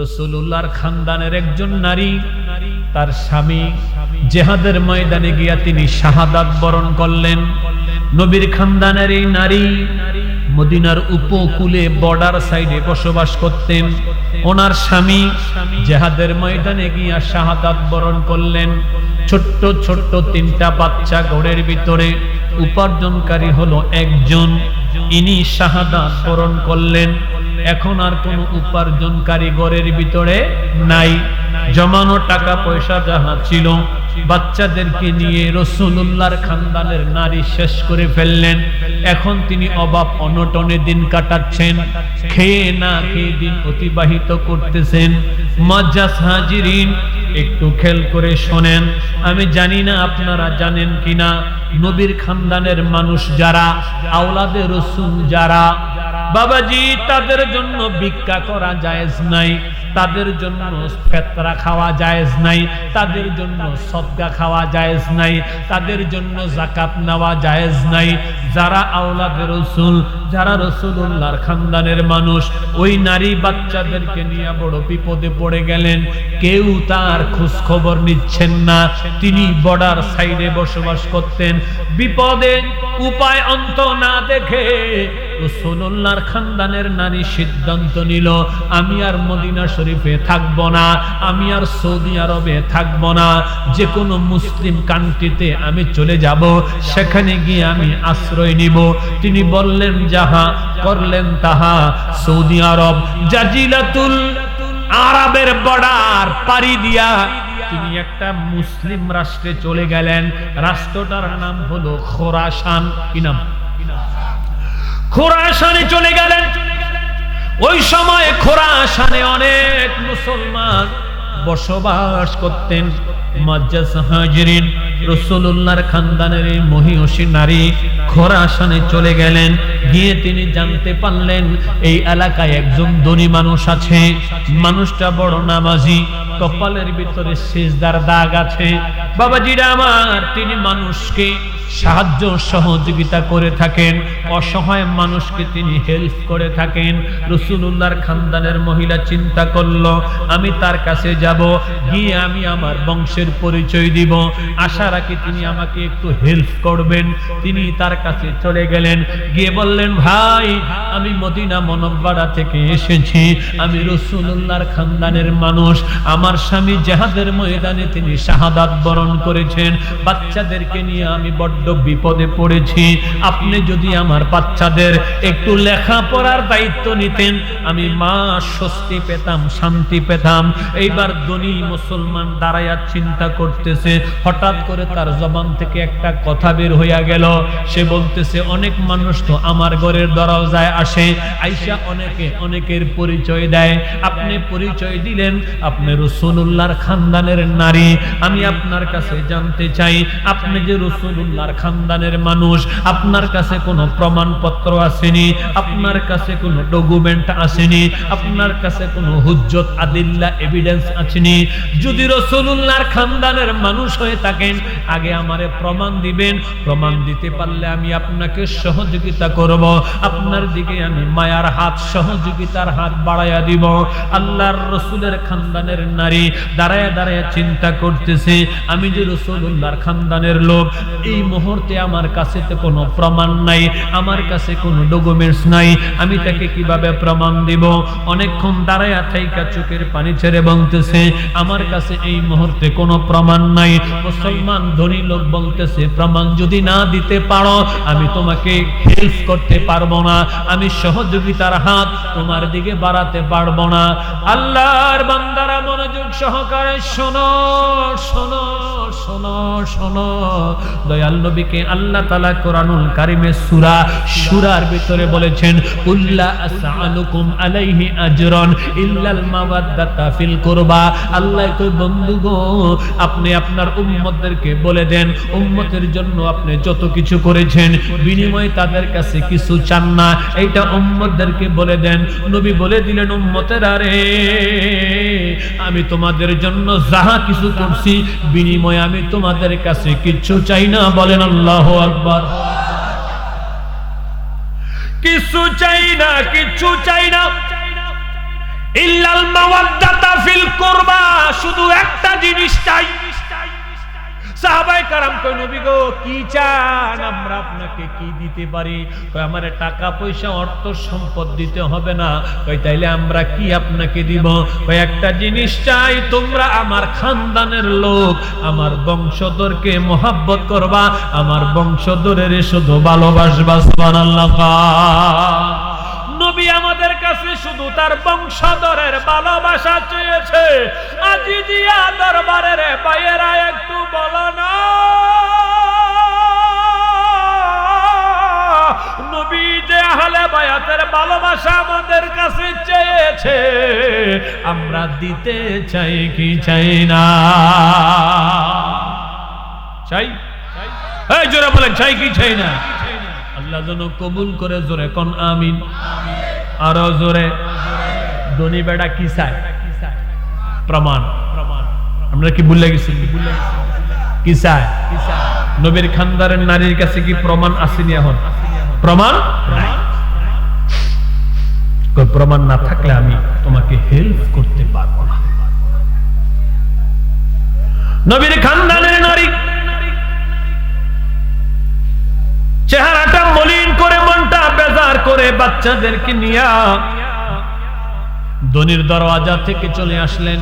রাসূলুল্লাহর খানদানের একজন নারী, তার স্বামী জিহাদের ময়দানে গিয়া তিনি শাহাদাত বরণ করলেন। নবীর খানদানের এই নারী মদিনার উপকূলে বর্ডার সাইডে বসবাস করতেন। ওনার স্বামী জিহাদের ময়দানে গিয়া শাহাদাত বরণ করলেন। ছোট্ট ছোট্ট তিনটা বাচ্চা ঘরের ভিতরে, উপার্জনকারী হলো একজন, ইনি শাহাদাত বরণ করলেন। এখন আর কোন উপার্জনকারী ঘরের ভিতরে নাই। জমানো টাকা পয়সা যাহা ছিল বাচ্চাদেরকে নিয়ে রাসূলুল্লাহর খানদানের নারী শেষ করে ফেললেন। এখন তিনি অভাব অনটনে দিন কাটাচ্ছেন, খেয়ে না খেয়ে দিন অতিবাহিত করতেছেন। মুআজ্জাজ হাজিরিন, একটু খেয়াল করে শোনেন। আমি জানি না আপনারা জানেন কিনা, নবীর খানদানের মানুষ যারা, আওলাদে রাসূল যারা, বাবাজি, তাদের জন্য ভিক্ষা করা জায়েজ নাই, তাদের জন্য ফিতরা খাওয়া জায়েজ নাই, তাদের জন্য সদকা খাওয়া জায়েজ নাই, তাদের জন্য যাকাত নেওয়া জায়েজ নাই। যারা আওলাদে রাসূল, যারা রাসূলুল্লাহর খানদানের মানুষ, ওই নারী বাচ্চাদেরকে নিয়ে বড় বিপদে পড়ে গেলেন। কেউ তার খোঁজ খবর নিচ্ছেন না। তিনি বর্ডার সাইডে বসবাস করতেন। বিপদে উপায় অন্ত না দেখে রাসূলুল্লাহর খানদানের নারী সিদ্ধান্ত নিল, আমি আর মদিনা শরীফে থাকব না, আমি আর সৌদি আরবে থাকব না, যে কোনো মুসলিম কান্ট্রিতে আমি চলে যাব, সেখানে গিয়ে আমি আশ্রয় নিব। তিনি বললেন যাহা, করলেন তাহা। সৌদি আরব, জাজিরাতুল আরবের বর্ডার পাড়ি দিয়া তিনি একটা মুসলিম রাষ্ট্রে চলে গেলেন। রাষ্ট্রটার নাম হলো খোরাসান। কি নাম? খোরাসানে চলে গেলেন। ওই সময় খোরাসানে অনেক মুসলমান বসবাস করতেন। মুআজ্জাজ হাজিরিন, রাসূলুল্লাহর খানদানের এই মহিয়সী নারী খোরাসানে চলে গেলেন। গিয়ে তিনি জানতে পারলেন এই এলাকায় একজন ধনী মানুষ আছে। মানুষটা বড় নামাজি, কপালের ভিতরে সিজদার দাগ আছে। বাবাজিরা আমার, তিনি মানুষকে সাহায্য সহযোগিতা করে থাকেন, অসহায় মানুষকে তিনি হেল্প করে থাকেন। রাসূলুল্লাহর খানদানের মহিলা চিন্তা করলো, আমি তার কাছে যাব, গিয়ে আমি আমার বংশের পরিচয় দিব, আশা রাখি তিনি আমাকে একটু হেল্প করবেন। তিনি তার কাছে চলে গেলেন, গিয়ে বললেন, ভাই, আমি মদিনা মুনাওয়ারা থেকে এসেছি, আমি রাসূলুল্লাহর খানদানের মানুষ। আমার স্বামী জিহাদের ময়দানে তিনি শাহাদাত বরণ করেছেন। বাচ্চাদেরকে নিয়ে আমি বড্ড বিপদে পড়েছি। আপনি যদি আমার বাচ্চাদের একটু লেখাপড়ার দায়িত্ব নিতেন, আমি মা স্বস্তি পেতাম, শান্তি পেতাম। এইবার ধনী মুসলমান দাঁড়ায়া চিন্তা করতেছে। হঠাৎ করে তার জবান থেকে একটা কথা বের হইয়া গেল। সে বলতেছে, অনেক মানুষ তো আমার ঘরের দরজায় আসে, আইসা অনেকে অনেকের পরিচয় দেয়। আপনি পরিচয় দিলেন আপনি রাসূলুল্লাহর খানদানের নারী। আমি আপনার কাছে জানতে চাই, আপনি যে রাসূলুল্লাহর খানদানের মানুষ, আপনার কাছে কোনো প্রমাণপত্র আসেনি, আপনার কাছে কোনো ডকুমেন্ট আসেনি, আপনার কাছে কোনো হুজ্জত আদিল্লা এভিডেন্স আসেনি। যদি রাসূলুল্লাহর খানদানের মানুষ হয়ে থাকেন, আগে আমারে প্রমাণ দিবেন। প্রমাণ দিতে পারলে আমি আপনাকে সহযোগিতা করব, আপনার দিকে আমি মায়ার হাত, সহযোগিতার হাত বাড়াইয়া দিব। আল্লাহর রাসূলের খানদানের নারী দাঁড়ায়া দাঁড়ায়া চিন্তা করতেছে, আমি যে রাসূলুল্লাহর খানদানের লোক, এই মুহূর্তে আমার কাছে তো কোনো প্রমাণ নাই, আমার কাছে কোনো ডকুমেন্টস নাই, আমি তাকে কিভাবে প্রমাণ দিব? অনেকক্ষণ দাঁড়ায়া থাইকা চোখের পানি ছেড়ে বলতেছে, আমার কাছে এই মুহূর্তে কোনো প্রমাণ নাই। মুসলমান ধনী লোক বলতেছে, প্রমাণ যদি না দিতে পারো, আমি তোমাকে হেল্প করতে পারবো না, আমি সহযোগিতার হাত তোমার দিকে বাড়াতে পারবো না। আল্লাহর বান্দারা মনোযোগ সহকারে শোনো, শোনো, শোনো, শোনো। দয়াল নবীকে আল্লাহ তাআলা কোরআনুল কারীমে সূরা সূরার ভিতরে বলেছেন, কুল্লা আসআলুকুম আলাইহি আজরান ইল্লাল মাওয়াদ্দাতা ফিল কুরবা। আল্লাহ কই, বন্ধু গো, আপনি আপনার উম্মতদেরকে বলে দেন, উম্মতের জন্য আপনি যত কিছু করেছেন, বিনিময়ে তাদের কাছে কিছু চান না, এইটা উম্মতদেরকে বলে দেন। নবী বলে দিলেন, উম্মতেরা রে, আমি তোমাদের জন্য যাহা কিছু করছি, বিনিময়ে আমি তোমাদের কাছে কিছু চাই না। বলেন আল্লাহু আকবার। কিছু চাই না, কিছু চাই না। ইল্লাল মাওয়াদ্দাতা ফিল কুরবা, শুধু একটা জিনিস চাই। সাহাবায়ে কেরাম কই নবী গো কি চান, আমরা আপনাকে কি দিতে পারি? কই আমারে টাকা পয়সা অর্থ সম্পদ দিতে হবে না। কই তাইলে আমরা কি আপনাকে দিব? কই একটা জিনিস চাই, তোমরা আমার খানদানের লোক, আমার বংশধরকে মোহাব্বত করবা, আমার বংশধরের শুধু ভালোবাসবা। সুবহানাল্লাহ। নবী আমাদের কাছে শুধু তার বংশধরের ভালোবাসা চেয়েছে। আজিজিয়া দরবারের ভাইয়েরা একটু বলো না, নবী যে আহলে বায়াতের ভালোবাসা আমাদের কাছে চেয়েছে, আমরা দিতে চাই কি চাই না? চাই। এই জোরে বলেন চাই কি চাই না? আল্লাহ যেন কবুল করে, জোরে কোন আমিন। আরো জোরে। ধনী বেটা কি চায়? প্রমাণ। আমরা কি ভুলে গেছি? কি চায়? নবীর খানদানের নারীর কাছে কি প্রমাণ আসেনি? এখন প্রমাণ প্রমাণ না থাকলে আমি তোমাকে হেল্প করতে পারবো না। নবীর খানদানের নারী চেহারাটা মলিন করে, মনটা বেজার করে বাচ্চাদেরকে নিয়ে ধনির দরওয়াজা থেকে চলে আসলেন।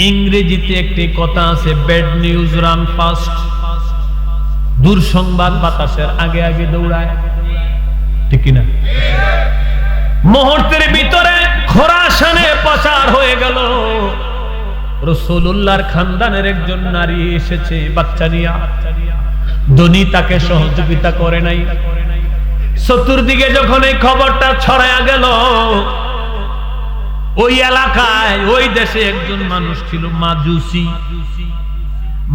ইংরেজিতে একটি কথা আছে, ব্যাড নিউজ রান ফাস্ট। দুঃসংবাদ বাতাসের আগে আগে দৌড়ায়, ঠিক কিনা? মুহূর্তের ভিতরে খোরাসানে প্রচার হয়ে গেল রাসূলুল্লাহর খানদানের একজন নারী এসেছে বাচ্চা নিয়ে। ধনী তাকে সহযোগিতা করে নাই। চতুর্দিকে যখন এই খবরটা ছড়ায়া গেল, ওই এলাকায় ওই দেশে একজন মানুষ ছিল মাজুসি।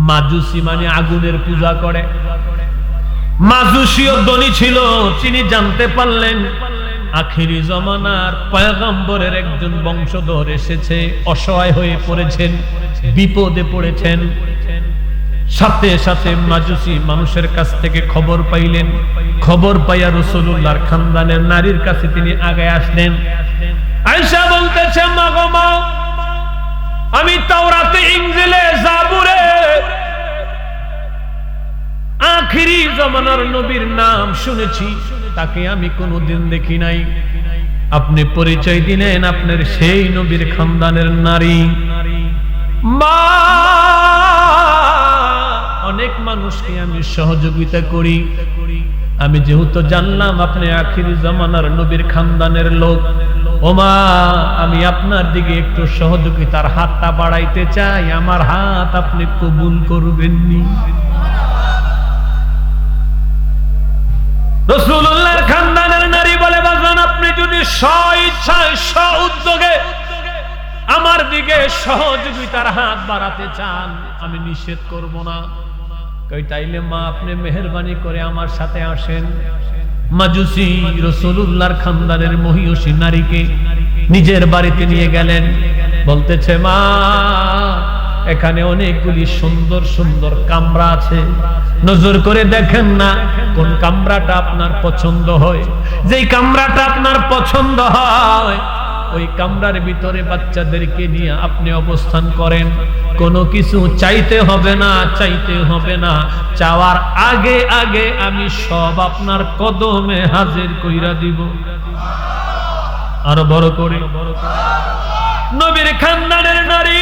মাজুসি মানে আগুনের পূজা করে। মাজুসিও ধনী ছিল। তিনি জানতে পারলেন আখিরি জমানার পয়গম্বরের একজন বংশধর এসেছে, অসহায় হয়ে পড়েছেন, বিপদে পড়েছেন। সাথে সাথে মাজুসি মানুষের কাছ থেকে খবর পাইলেন। খবর পাইয়া রাসূলুল্লাহর খানদানের নারীর কাছে তিনি আগে আসলেন। আয়েশা বলতেছে, মা গো মা, আমি তাওরাতে, ইনজিলে, জাবুরে আখিরি জামানার নবীর নাম শুনেছি, তাকে আমি কোনোদিন দেখি নাই। আপনি পরিচয় দিলেন আপনার সেই নবীর খানদানের নারী। মা, অনেক মানুষকে আমি সহযোগিতা করি, আমি যেহেতু জানলাম আপনি আখিরি জামানার নবীর খানদানের লোক, ওমা আমি আপনার দিকে একটু সহযোগিতার হাতটা বাড়াইতে চাই, আমার হাত আপনি কবুল করবেননি? রাসূলুল্লাহর খানদানের নারী বলে, বাজান আপনি যদি স্ব-ইচ্ছায় স্ব-উদ্যোগে আমার দিকে সহযোগিতার হাত বাড়াতে চান, আমি নিষেধ করব না। কই তাইলে মা আপনি মেহেরবানি করে আমার সাথে আসেন। মাজুসি রাসূলুল্লাহর খানদানের মহিয়সী নারীকে নিজের বাড়িতে নিয়ে গেলেন। বলতেছে, মা এখানে অনেকগুলি সুন্দর সুন্দর কামরা আছে, নজর করে দেখেন না কোন কামরাটা আপনার পছন্দ হয়। যেই কামরাটা আপনার পছন্দ হয় ওই কামরার ভিতরে বাচ্চাদেরকে নিয়ে আপনি অবস্থান করেন। কোনো কিছু চাইতে হবে না, চাইতে হবে না, চাওয়ার আগে আগে আমি সব আপনার কদমে হাজির কইরা দিব। আরো বড় করে, নবীর খানদানের নারী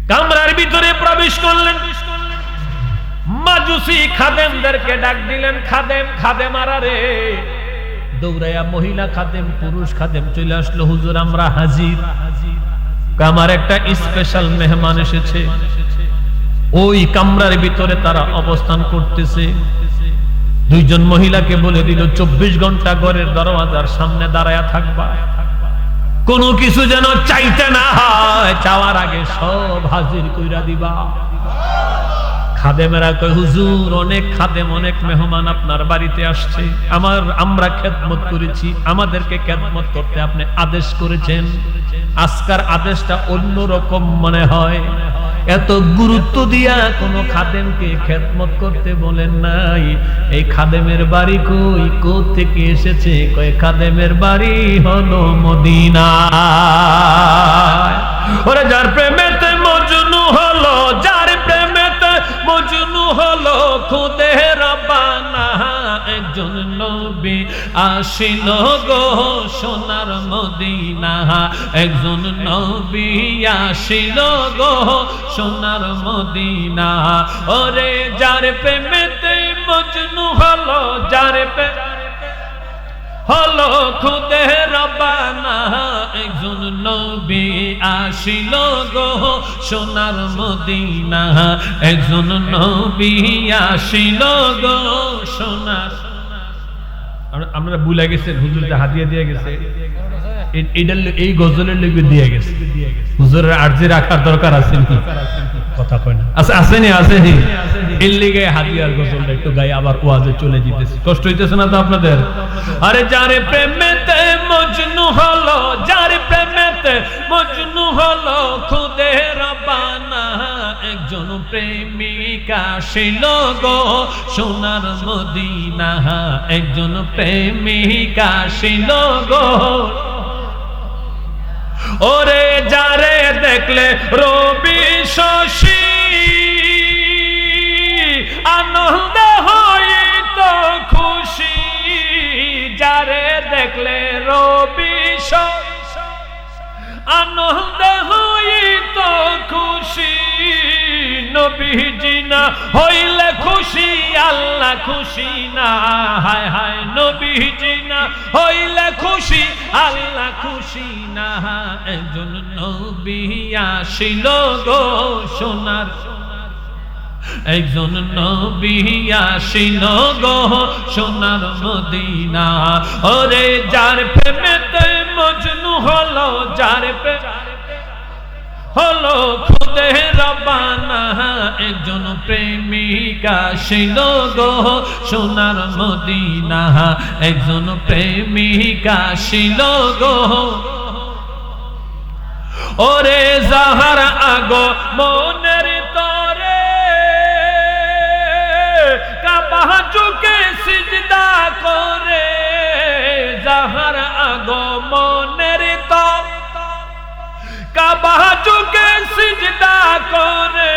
কামরার ভিতরে প্রবেশ করলেন। মাজুসি খাদেমদেরকে ডাক দিলেন, খাদেম খাদেমারা রে। দৌড়াইয়া মহিলা খাদেম পুরুষ খাদেম চলে আসলো, হুজুর আমরা হাজির, আমার একটা স্পেশাল মেহমান এসেছে। ওই কামরার ভিতরে তারা অবস্থান করতেছে। দুইজন মহিলাকে বলে দিল 24 ঘন্টা ঘরের দরওয়াজার সামনে দাঁড়ায়া থাকবা, কোনো কিছু যেন চাইতে না হয়, চাওয়ার আগে সব হাজির কইরা দিবা। খাদেমেরা কয়, হুজুর অনেক খাদেম অনেক মেহমান আপনার বাড়িতে আসছে, আমরা খেদমত করেছি, আমাদেরকে খেদমত করতে আপনি আদেশ করেছেন, আজকের আদেশটা অন্যরকম মনে হয়। এত গুরুত্ব দিয়া কোনো খাদেমকে খেদমত করতে বলেন নাই। এই খাদেমের বাড়ি কই থেকে এসেছে? কয় খাদেমের বাড়ি হলো মদিনা। ওরে যার প্রেমেতে মজনু হলো, যার প্রেমেতে মজনু হলো, খুদে রব্বানা একজন নবী আসিল গো সোনার মদিনা। একজন নবী আসিল গো সোনার মদিনা। ওরে যার প্রেমেতে মজনু হলো, যার হলো খুদে রব্বানা একজন নবী আসিল গো সোনার মদিনা। একজন নবী আসিল গো সোনার। আমরা ভুলে গেছে, হুজুরকে হাদিয়া দিয়ে গেছে, এই গজলের লেগে দিয়ে গেছে। হুজুরের আরজি রাখার দরকার আছে কি? কথা কয় না, আসেনি আসেনি, এর লিগে হাদিয়ার গজলটা একটু গায়ে আবার ওয়াজে চলে যেতেছে। কষ্ট হইতেছে না তো আপনাদের? আরে যারে প্রেমেতে মজনু হলো, যারে প্রেমেতে মজনু হলো, খুদে রব্বানা একজন প্রেমিকা আসিল গো সোনার মদিনা। একজন প্রেমিকা আসিল গো। ওরে যারে দেখলে রবি শশী আনন্দ হইত খুশি। যারে দেখলে রবি শশী আনন্দ হইত খুশি। নবীজি না হইলে খুশি আল্লাহ খুশি না। হায় হায় নবীজি না হইলে খুশি আল্লাহ খুশি না। একজন নবী আসিল গো সোনার, একজন নবী আসিল গো সোনার মদিনা। ওরে যার প্রেমেতে মজনু হলো, যার হলো খুদে রব্বানা একজন প্রেমিকা আসিল গো সোনার মদিনা। একজন প্রেমিকা আসিল গো। ওরে যাহার আগো মনের তরে কাবা ঝুঁকে সিজদা করে। যাহার আগো মনের তরে কাবা ঝুঁকে সিজদা করে,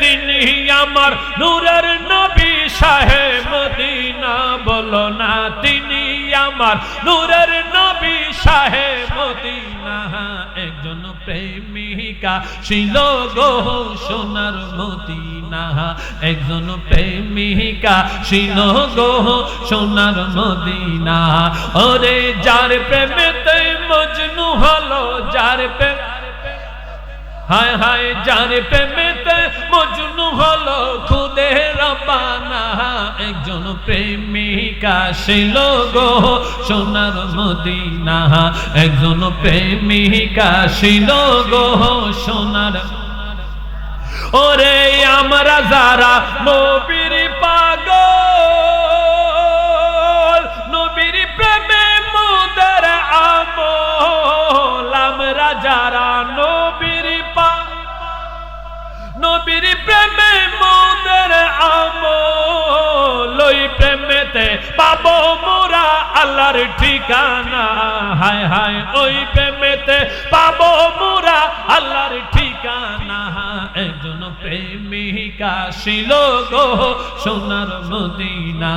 তিনি আমার নূরের নবী শাহে মদিনা। বলো না তিনি আমার নূরের নবী শাহে মদিনা। একজন প্রেমিকা ছিল গো সোনার মদিনা। একজন প্রেমিকা ছিল গো সোনার মদিনা। ওরে যার প্রেমেতে মজনু হলো, যার প্রেম হায় হায় যার প্রেমেতে মজনু হলো, খুদে রব্বানা একজন প্রেমিকা ছিল গো সোনার মদিনা। একজন প্রেমিকা ছিল গো সোনার। ওরে আমরা যারা নবীর পাগল, নবীর প্রেমে মোদের আমল। আমরা যারা নবীর নবীর প্রেমে মোদের আমল, ওই প্রেমেতে পাবো মোরা আল্লাহর ঠিকানা। হায় হায় ওই প্রেমেতে পাবো মোরা আল্লাহর ঠিকানা। একজন প্রেমিকা ছিল গো সোনার মদিনা।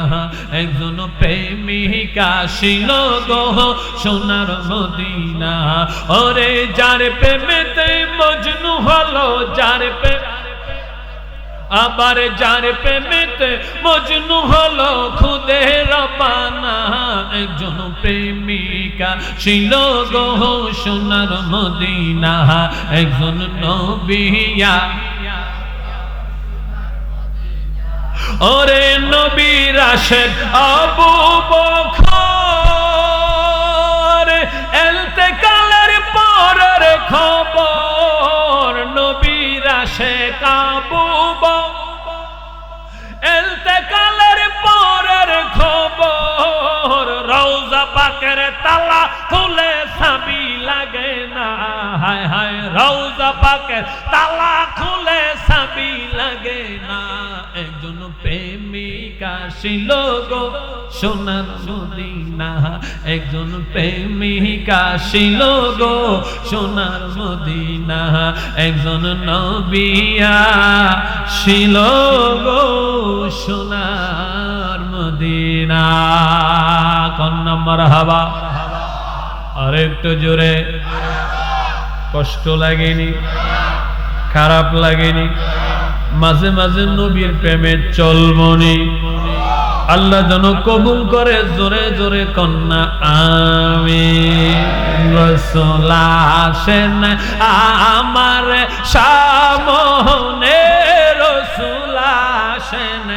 একজন প্রেমিকা ছিল গো সোনার মদিনা। ওরে যার প্রেমেতে মজনু হলো, যার প্রেম আবার যার প্রেমেতে মজনু হলো, খুদে রব্বানা একজন প্রেমিকা ছিল গো সোনার মদিনা। একজন নবিয়া ওরে নবীর আশেক আবু বকর, ইন্তেকালের পরের খবর। নবীর আশেক আবু বকর, ইন্তেকালের পরের খবর। রওজা পাকের তালা খুলে চাবি লাগে না। হায় হায় রওজা পাকের তালা খুলে চাবি লাগে না। একজন প্রেমিক আসিল গো সোনার মদিনা, একজন প্রেমিক আসিল গো সোনার মদিনা, একজন নবী আসিল গো সোনার মদিনা। কন্যা মারহাবা। আর একটু জোরে। কষ্ট লাগেনি? খারাপ লাগেনি? মাঝে মাঝে নবীর প্রেমে চলবনি। আল্লাহ যেন কবুল করে। জোরে জোরে কন্যা আমিন। রাসূল আসেন আমার সামনে, রাসূল আসেন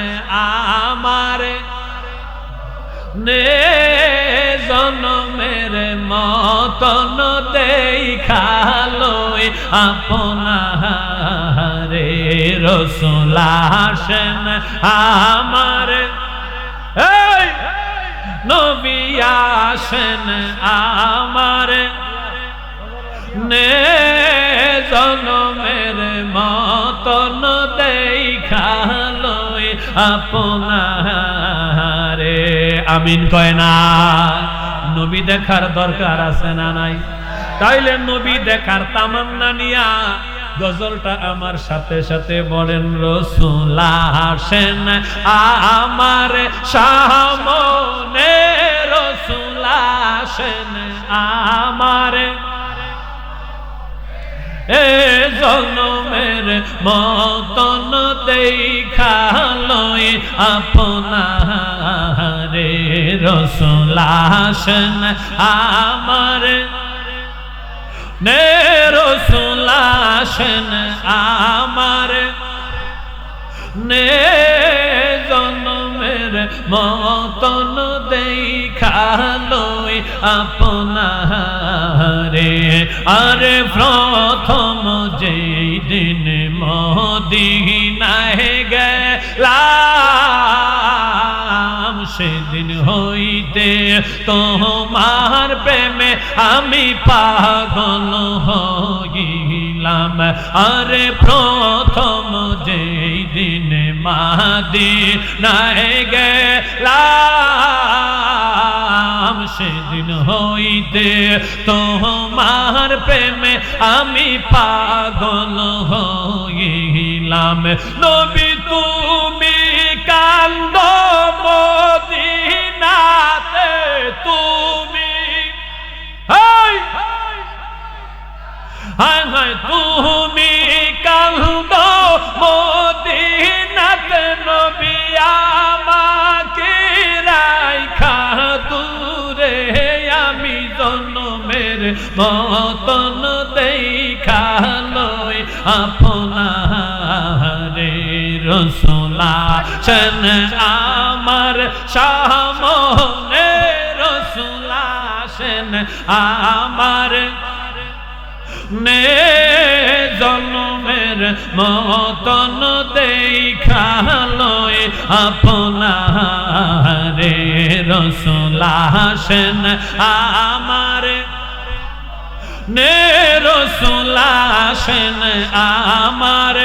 আমার নে জনমের মতন দেখালো আপনারে। রাসূল আসেন আমার, এই নবী আসেন আমার নে জনমের মতন দেখালো আপনারে। আমিন কয় না? নবী দেখার দরকার আছে না নাই? তাইলে নবী দেখার তামান্না নিয়া গজলটা আমার সাথে সাথে বলেন। রাসূল আসেন আমার সামনে, রাসূল আসেন আমার এ জনমের মতন দেখালো আপনারে। রাসূল আসেন আমার নে, রাসূল আসেন আমার নে জনমের মতন দেখালো আপনারে। আরে প্রথম যেই দিন মদিনায় গেলাম, সেদিন হইতে তোমার প্রেমে আমি পাগল হইলাম। আরে প্রথম যেই দিন মদিনায় গেলাম, সেদিন হইতে তোমার প্রেমে আমি পাগল হইলাম। নবী তুমি কান্দ মদিনাতে, তুমি হায় হায় হায় তুমি কান্দ মদিনাতে, নবী আমাকে রাইখা দূরে, আমি জনমের মতন দেখালো আপনারে। রাসূল আসেন আমার সামনে, রাসূল আসেন আমার নে জনমের মতন দেখালো আপনারে। রাসূল আসেন আমার নে, রাসূল আসেন আমার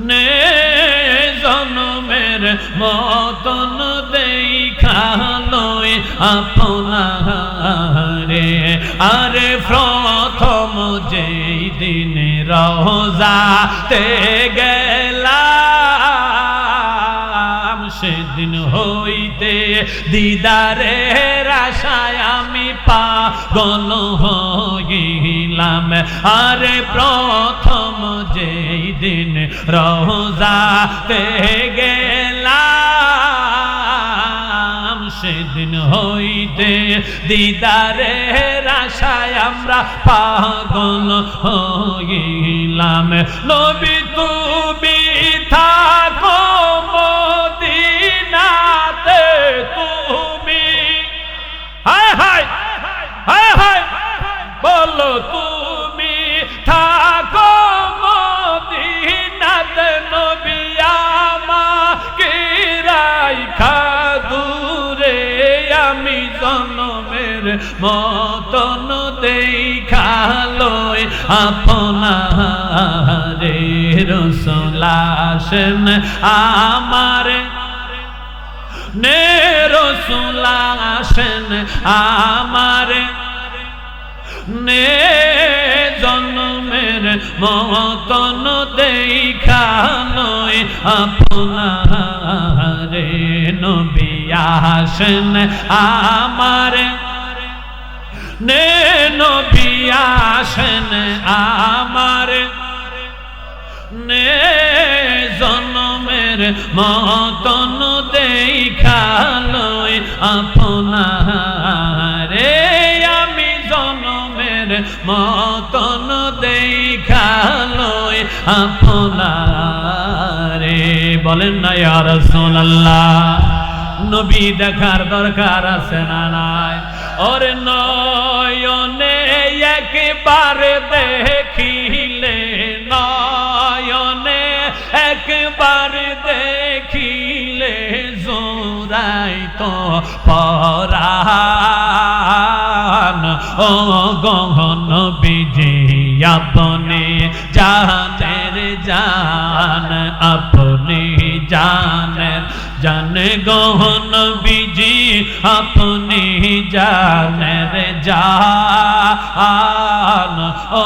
নে জনমের মতন দেখালো আপনারে। আরে প্রথম যেই দিন রওজাতে গেলাম, সেদিন হইতে দিদারের আশায় আমি পাগল হইলাম। আরে প্রথম যেই দিন রওজাতে গেলাম, সেদিন হইতে দিদারের আশায় আমরা পাগল হইলাম। নবী তুমি থাকো মদিনাতে, তুমি হায় হায় হায় হায় বলো, তুমি থাকো মদিনাতে, নবী আমাকে রাইখা দূরে, আমি জনমের মতন দেখালয় আপনারে রাসূল আসেন আমার নে রাসূল আসেন আমার নে জন্মের মতন দেখালয় আপনারে নবী আসেন আমার নে নবী আসেন আমার নে জন্মের মতন দেখালয় আপনারে আমি জন্মের মতন দেখালয় আপনারে বলেন না ইয়া রাসূলুল্লাহ নবী দেখার দরকার আছে না নাই ওরে নয়নে একবার দেখিলে নয়নে একবার দেখিলে জোড়াই তো পরাণ ও গহন বিজি আপনি জানের জান আপনি জানের জান গহন বিজি আপনি জানের জান ও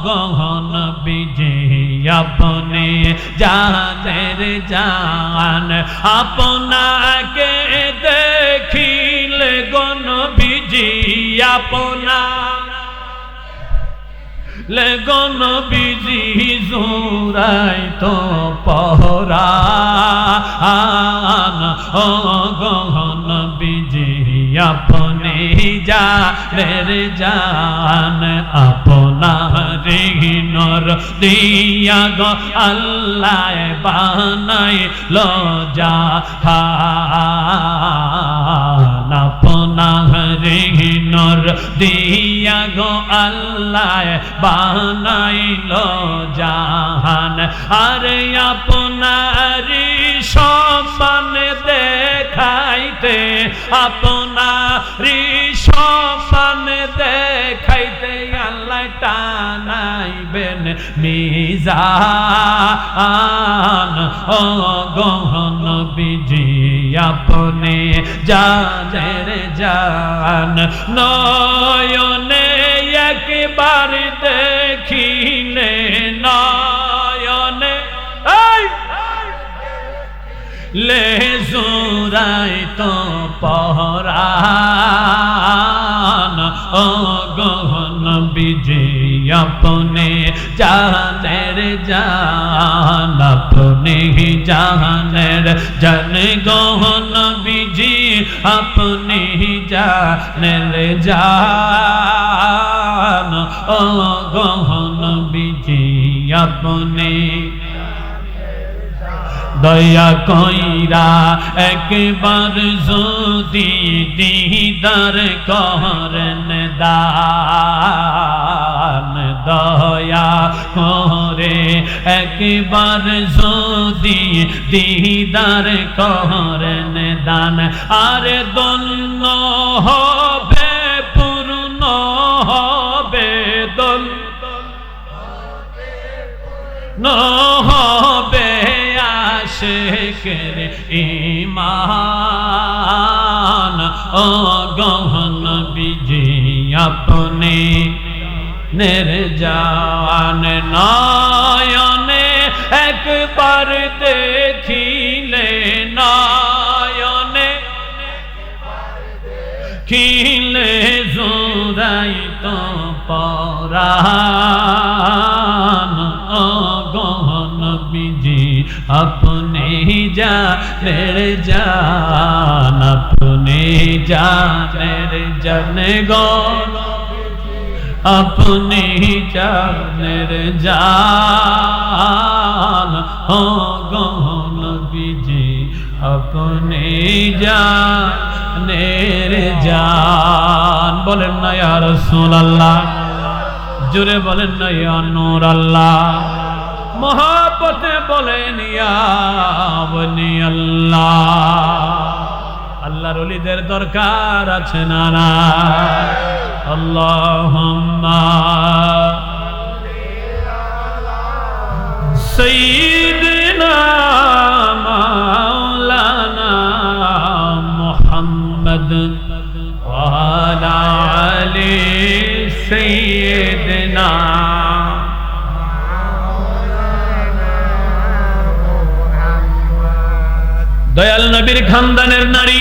গহন বিজি আপনি জানের জান আপনাকে দেখিলে গণ বিজি আপনা লেগন বিজি জোড়াই তো পহরান ও গহন বিজি আপনি জানের জান আপনার নর দিয়া গো আল্লাহ বানাই জাহান আপনার নর দিয়া গো আল্লাহ বানাইল জাহান আরে আপনারি সম্মান দেখাইতে আপনারি সম্মান দেখাইতে আল্লাহ টানাইবেন মিজান ও গহন বিজি আপনি জানের জান নয়নে একবার দেখিলে নয়নে লে জোড়াই তো পহরান ও গহন বিজি আপনি জানের জান আপনি জানের জান গহন বিজি আপনি জানের জান ও গহন বিজি আপনি দয়া কইরা একবার যদি দিদার করেন দান দয়া করে একবার যদি দিদার করেন দান আর দন্য হবে পূর্ণ হবে দন্য হবে আশিকের ঈমান ও গহন বিজি আপনি নির্জান নয়নে একবার দেখিলে নয়নে খিলে জোড়াই তো পরাণ ও গহন বিজি আপনি জানের জান আপনি জানের জান গণ अपनी जानेर जान हो गौन बीजी अपनी जानेर जान बोलें ना या रसूल अल्लाह जुरे बोलें ना या नूर अल्लाह मोहब्बत बोलें या वली अल्लाह আল্লাহর ওলিদের দরকার আছে না না? আল্লাহুম্মা সাইয়্যিদিনা মাওলানা মুহাম্মদ ওয়া আলা আলি সাইয়্যিদিনা। দয়াল নবীর খানদানের নারী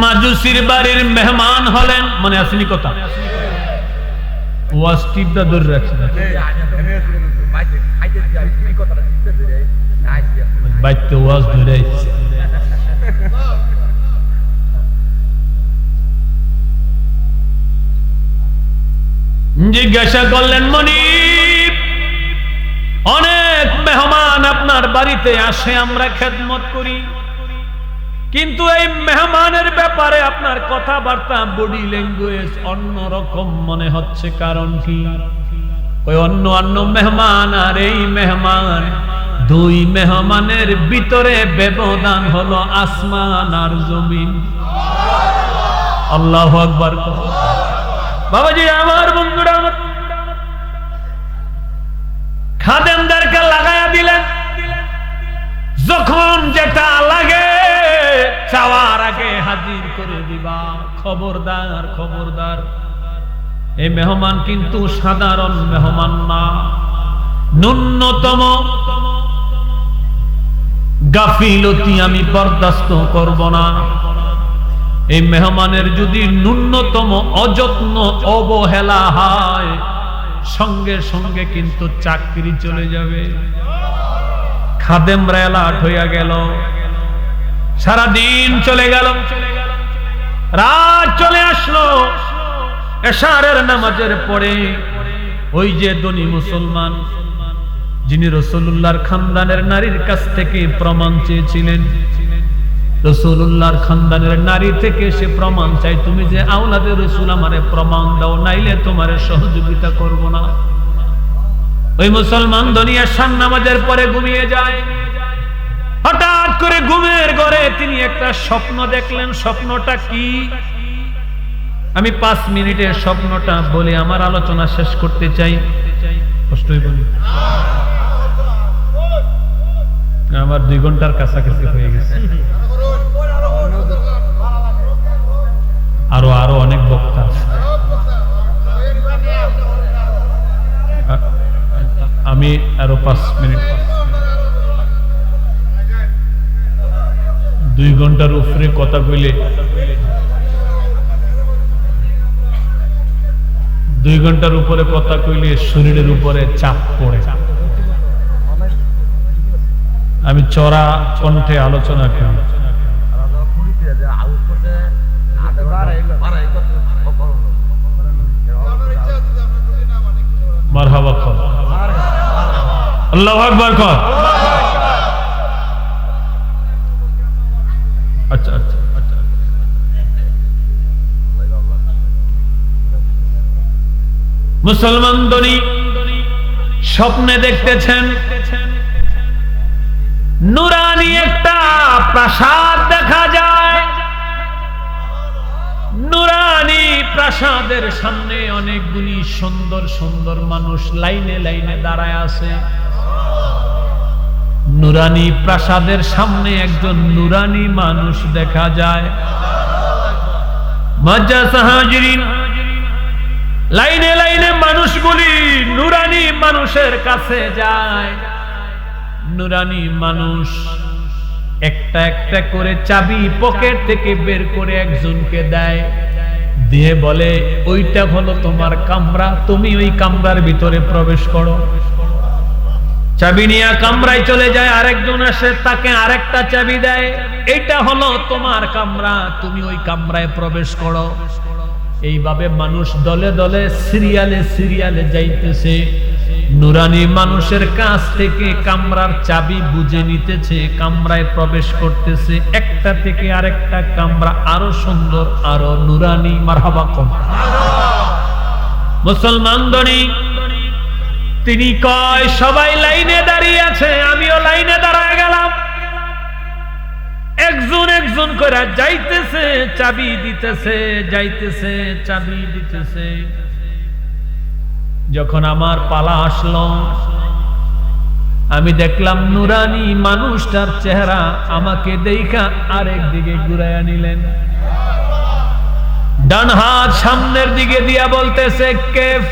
মাজুসির বাড়ির মেহমান হলেন। মনে আসেনি কথা? ওয়াজ টিপটা ধরে রাখছে, বাইতে ওয়াজ ধরে আসছে। জিজ্ঞাসা করলেন, মনিব, অনেক মেহমান আপনার বাড়িতে আসে, আমরা খেদমত করি, কিন্তু এই মেহমানের ব্যাপারে আপনার কথাবার্তা, বডি ল্যাঙ্গুয়েজ অন্যরকম মনে হচ্ছে, কারণ কি? ওই অন্য মেহমান আর এই মেহমান, দুই মেহমানের ভিতরে ব্যবধান হলো আসমান আর জমিন। আল্লাহু আকবার। বাবাজি আমার, বন্ধুরা আমার, খাদেমদেরকে লাগায়া দিলেন, যখন যেটা লাগে চাওয়ার আগে হাজির করে দিবা। খবরদার, খবরদার, এই মেহমান কিন্তু সাধারণ মেহমান না, ন্যূনতম গাফিলতি আমি বরদাস্ত করব না। এই মেহমানের যদি ন্যূনতম অযত্ন অবহেলা হয়, সঙ্গে সঙ্গে কিন্তু চাকরি চলে যাবে। খাদেমরা এলাট হইয়া গেল, সারাদিন চলে গেল, রাত চলে আসলো। এশারের নামাজের পরে ওই যে ধনী মুসলমান, যিনি রাসূলুল্লাহর খানদানের নারীর কাছ থেকে প্রমাণ চেয়েছিলেন, রাসূলুল্লাহর খানদানের নারী থেকে সে প্রমাণ চাই, তুমি যে আওলাদে রাসূল, আমারে প্রমাণ দাও, নাইলে তোমারে সহযোগিতা করব না। ওই মুসলমান ধনী এশার নামাজের পরে ঘুমিয়ে যায়। হঠাৎ করে ঘুমের ঘরে তিনি একটা স্বপ্ন দেখলেন। স্বপ্নটা কি? আমি 5 মিনিটের স্বপ্নটা বলে আমার আলোচনা শেষ করতে চাই। কষ্টই বলি, আমার 2 ঘন্টার কাছাকাছি হয়ে গেছে। আরো অনেক বক্তা আছে, আমি আরো 5 মিনিট, 2 ঘন্টার উপরে কথা কইলে 2 ঘন্টার উপরে কথা কইলে শরীরের উপরে চাপ পড়ে। আমি চড়া কণ্ঠে আলোচনা করি। মারহাবা কর, আল্লাহু আকবার কর। আচ্ছা আচ্ছা আচ্ছা, মুসলমান ধনী স্বপ্নে দেখতেছেন নুরানি একটা প্রাসাদ দেখা যায়। নুরানি প্রাসাদের সামনে অনেকগুলি সুন্দর সুন্দর মানুষ লাইনে লাইনে দাঁড়ায় আছে। নুরানি প্রাসাদের সামনে একজন নুরানি মানুষ দেখা যায়। মাজ্জাস হাজিরিন, লাইনে লাইনে মানুষগুলি নুরানি মানুষের কাছে যায়। নুরানি মানুষ একটা একটা করে চাবি পকেট থেকে বের করে একজনকে দেয়, দিয়ে বলে, ওইটা হলো তোমার কামরা, তুমি ওই কামরার ভিতরে প্রবেশ করো। চাবি নিয়ে কামরায় চলে যায়। আরেকজন আসে, তাকে আরেকটা চাবি দেয়, এটা হলো তোমার কামরা, তুমি ওই কামরায় প্রবেশ করো। এইভাবে মানুষ দলে দলে সিরিয়ালে সিরিয়ালে যাইতেছে। নুরানি মানুষের কাছ থেকে কামরার চাবি বুঝে নিতেছে, কামরায় প্রবেশ করতেছে। একটা থেকে আরেকটা কামরা আরো সুন্দর, আরো নুরানি। মারহাবা কম। মুসলমান ধনী তিনি কয়, সবাই লাইনে দাঁড়িয়ে আছে, আমিও লাইনে দাঁড়ায় গেলাম। একজন একজন করে যাইতেছে, চাবি দিতেছে, যাইতেছে, চাবি দিতেছে। যখন আমার পালা আসলো, আমি দেখলাম নুরানি মানুষটার চেহারা আমাকে দেখা আরেক দিকে ঘুরাইয়া নিলেন। ডান হাত সামনের দিকে দিয়া বলতেছে, কেফ,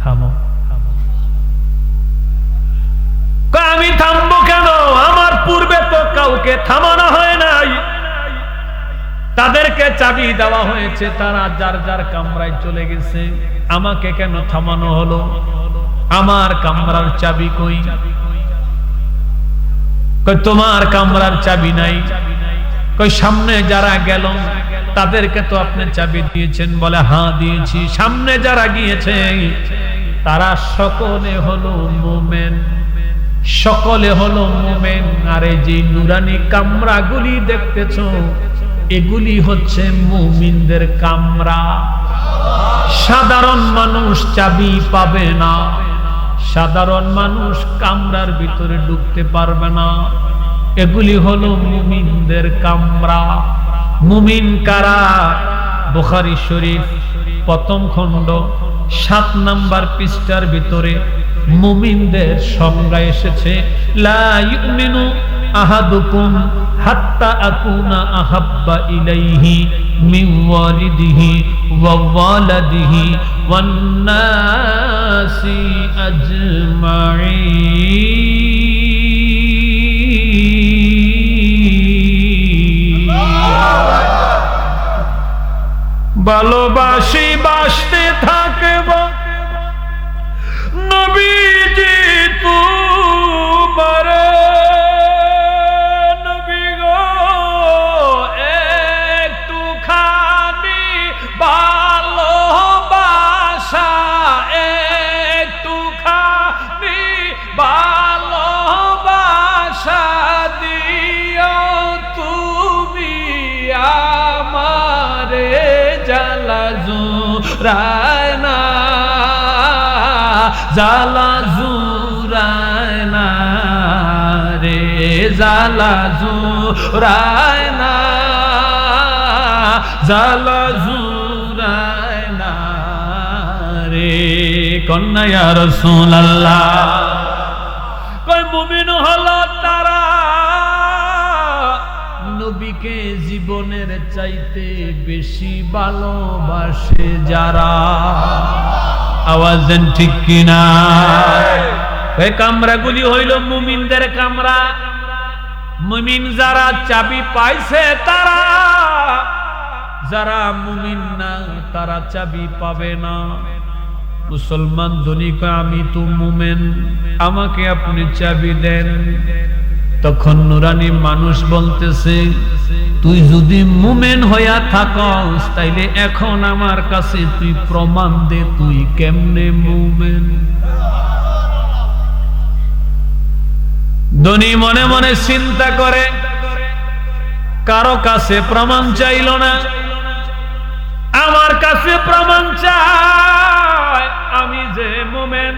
থামো। আমি থামবো কেন? আমার পূর্বে তো কাউকে থামানো হয় নাই, তাদেরকে চাবি দেওয়া হয়েছে, তারা যার যার কামরায় চলে গেছে, আমাকে কেন থামানো হলো? আমার কামরার চাবি কই? কই তোমার কামরার চাবি নাই। কই সামনে যারা গেল তাদেরকে তো আপনি চাবি দিয়েছেন। বলে হ্যাঁ দিয়েছি। সামনে যারা গিয়েছে তারা সকলে হলো মুমিন, সকলে হলো মুমিন। আর এই যে নুরানি কামরাগুলি দেখতেছো, এগুলি হচ্ছে মুমিনদের কামরা। সাধারণ মানুষ চাবি পাবে না, সাধারণ মানুষ কামরার ভিতরে ঢুকতে পারবে না। এগুলি হলো মুমিনদের কামরা। মুমিন কারা? বুখারী শরীফ প্রথম খণ্ড 7 নম্বর পৃষ্ঠার ভিতরে মুমিনদের সংজ্ঞা এসেছে। লা ইউমিনু আহাদুকুম হাত্তা আকুনা আহাব্বা ইলাইহি মিন ওয়ালিদিহি ওয়া ওয়ালাদিহি ওয়ান নাসি আজমাইন। ভালোবাসি, বাসতে থাকব নবীজি তোমার। নবী গো একটুখানি ভালোবাসা, একটুখানি ভালোবাসা দিও তুমি আমারে, জ্বালা জুড়ায় না, জ্বালা জুড়ায় না রে, জ্বালা জুড়ায় না, জ্বালা জুড়ায় না রে। কন্যা ইয়া রাসূলুল্লাহ। কই মুমিন হলো তারা নবীকে জীবনের চাইতে বেশি ভালোবাসে যারা। আওয়াজ দেন ঠিক কিনা? এই কামরাগুলি হইল মুমিনদের কামরা। মুমিন যারা চাবি পাইছে তারা, যারা মুমিন না তারা চাবি পাবে না। মুসলমান ধনী কয় আমি তো মুমিন, আমাকে আপনি চাবি দেন। তখন নুরানি মানুষ বলতেছে, তুই যদি মুমিন হইয়া থাকস তাইলে এখন আমার কাছে তুই প্রমাণ দে তুই কেমনে মুমিন। ধনী মনে মনে চিন্তা করে, কারো কাছে প্রমাণ চাইল না, আমার কাছে প্রমাণ চাই আমি যে মুমিন।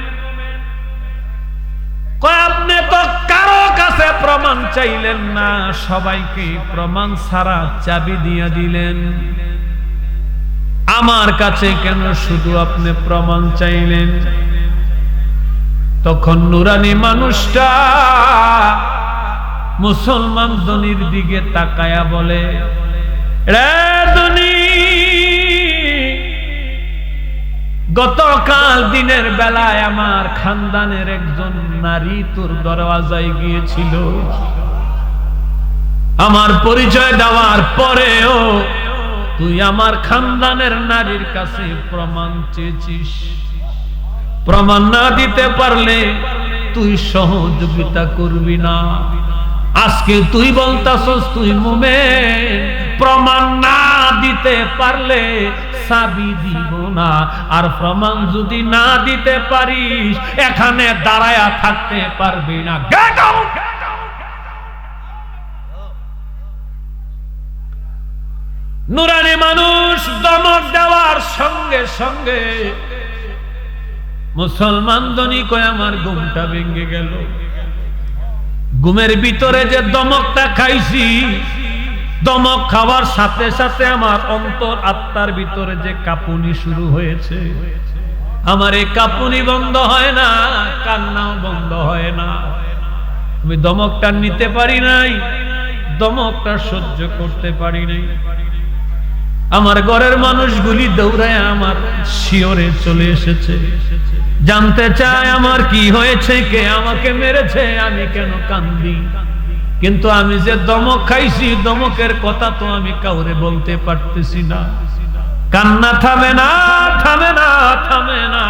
আপনি তো কারো কাছে প্রমাণ চাইলেন না, সবাইকে প্রমাণ ছাড়া চাবি দিয়ে দিলেন, আমার কাছে কেন শুধু আপনি প্রমাণ চাইলেন? তখন নুরানি মানুষটা মুসলমান ধনীর দিকে তাকায়া বলে, রে ধনী, গতকাল দিনের বেলায় আমার খানদানের একজন নারী তোর দরওয়াজায় গিয়েছিল, আমার পরিচয় দেওয়ার পরেও তুই আমার খানদানের নারীর কাছে প্রমাণ চেয়েছিস। প্রমাণ না দিতে পারলে তুই সহযোগিতা করবি না। আজকে তুই বলতাছস তুই মুমিন, প্রমাণ না দিতে পারলে চাবি দিব না। আর প্রমাণ যদি না দিতে পারিস এখানে দাঁড়ায়া থাকতে পারবি না। Get out. নুরানি মানুষ দমক দেওয়ার সঙ্গে সঙ্গে মুসলমান ধনী কয় আমার ঘুমটা ভেঙে গেল। ঘুমের ভিতরে যে দমকটা খাইছি, দমক খাওয়ার সাথে সাথে আমার অন্তর আত্মার ভিতরে যে কাঁপুনি শুরু হয়েছে, আমার এই কাঁপুনি বন্ধ হয় না, কান্নাও বন্ধ হয় না। আমি দমকটা নিতে পারি নাই, দমকটা সহ্য করতে পারি নাই। আমার ঘরের মানুষগুলি দৌড়ায় আমার শিয়রে চলে এসেছে, জানতে চায় আমার কি হয়েছে, কে আমাকে মেরেছে, আমি কেন কান্দি। কিন্তু আমি যে দমক খাইছি, দমকের কথা তো আমি কাউরে বলতে পারতেছি না। কান্না থামে না, থামে না, থামে না।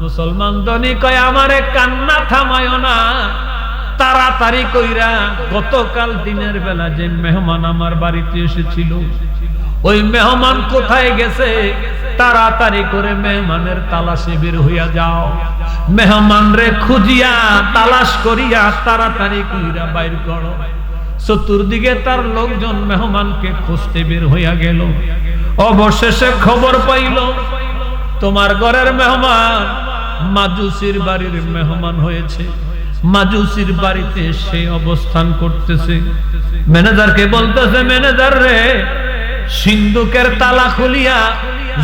মুসলমান ধনী কয় আমারে কান্না থামায় না, তাড়াতাড়ি কইরা গতকাল দিনের বেলা যে মেহমান আমার বাড়িতে এসেছিল, ওই মেহমান কোথায় গেছে, তাড়াতাড়ি করে মেহমানের তালাশে বের হইয়া যাও। মেহমান রে খুঁজিয়া তালাশ করিয়া তাড়াতাড়ি কইরা বাইর করো। চতুর্দিকে তার লোকজন মেহমানকে খুঁজতে বের হইয়া গেল। অবশেষে খবর পাইল তোমার ঘরের মেহমান মাজুসির বাড়ির মেহমান হয়েছে, মাজুসির বাড়িতে সে অবস্থান করতেছে। ম্যানেজারকে বলতেছে, ম্যানেজার রে, সিন্ধুকের তালা খুলিয়া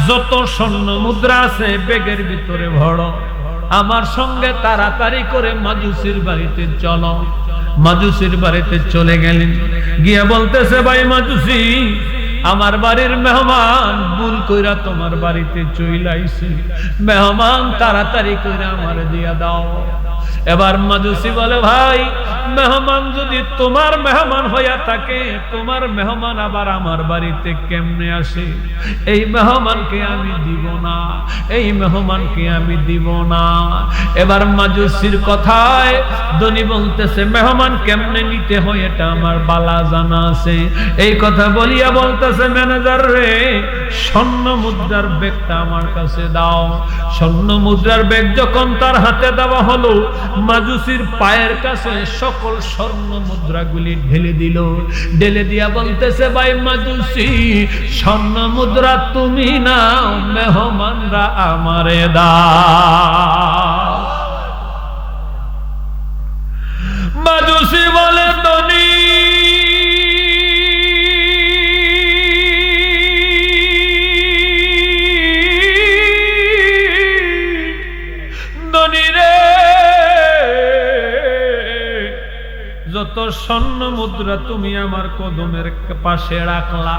যত স্বর্ণ মুদ্রা আছে ব্যাগের ভিতরে ভরো, আমার সঙ্গে তাড়াতাড়ি করে মাজুসির বাড়িতে চলো। মাজুসির বাড়িতে চলে গেলেন, গিয়া বলতেছে, ভাই মাজুসি, আমার বাড়ির মেহমান ভুল কইরা তোমার বাড়িতে চইলা আইছে, মেহমান তাড়াতাড়ি কইরা আমার দিয়া দাও। এবার মাজুসি বলে, ভাই, মেহমান যদি তোমার মেহমান হইয়া থাকে, তোমার মেহমান আবার আমার বাড়িতে কেমনে আসে? এই মেহমানকে আমি দিব না, এই মেহমানকে আমি দিব না। এবার মাজুসির কথায় ধনী বলতেছে, মেহমান কেমনে নিতে হয় এটা আমার বালা জানা আছে। এই কথা বলিয়া বলতেছে, ম্যানেজার রে, স্বর্ণ মুদ্রার ব্যাগটা আমার কাছে দাও। স্বর্ণ মুদ্রার ব্যাগ যখন তার হাতে দেওয়া হলো, মাজুসির পায়ের কাছে সকল স্বর্ণ মুদ্রাগুলি ঢেলে দিল। ঢেলে দিয়া বলতেছে, ভাই মাজুসি, স্বর্ণ মুদ্রা তুমি নাও, মেহমানরা আমারে দাও। মাজুসি বলে, ধনী, যত স্বর্ণ মুদ্রা তুমি আমার কদমের পাশে রাখলা,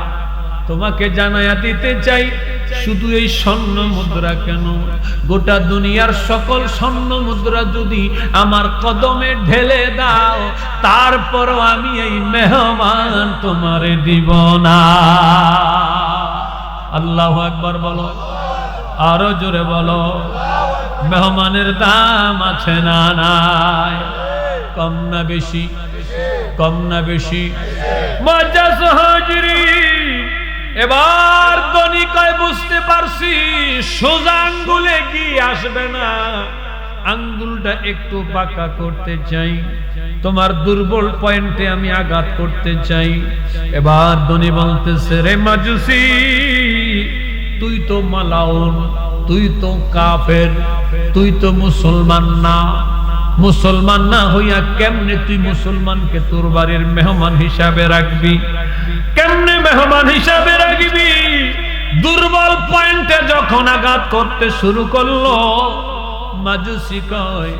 তোমাকে জানাইয়া দিতে চাই, শুধু এই স্বর্ণ মুদ্রা কেন, গোটা দুনিয়ার সকল স্বর্ণ মুদ্রা যদি আমার কদমে ঢেলে দাও, তারপরও আমি এই মেহমান তোমারে দিব না। আল্লাহু আকবার বলো, আরো জোরে বলো। মেহমানের দাম আছে না নাই? কম না বেশি? কম না বেশি? মুআজ্জাজ হাজিরিন, এবার ধনী কয়, বুঝতে পারছি সোজা আঙ্গুলে কি আসবে না, আঙ্গুলটা একটু বাঁকা করতে চাই, তোমার দুর্বল পয়েন্টে আমি আঘাত করতে চাই। এবার ধনী বলতেছে, রে মাজুসি, তুই তো মালাউন, তুই তো কাফের, তুই তো মুসলমান না। মুসলমান না হইয়া কেমনে তুই মুসলমানকে তোর বাড়ির মেহমান হিসাবে রাখবি? কেমনে মেহমান হিসাবে রাখবি? দুর্বল পয়েন্টে যখন আঘাত করতে শুরু করলো, মাজুসি কয়,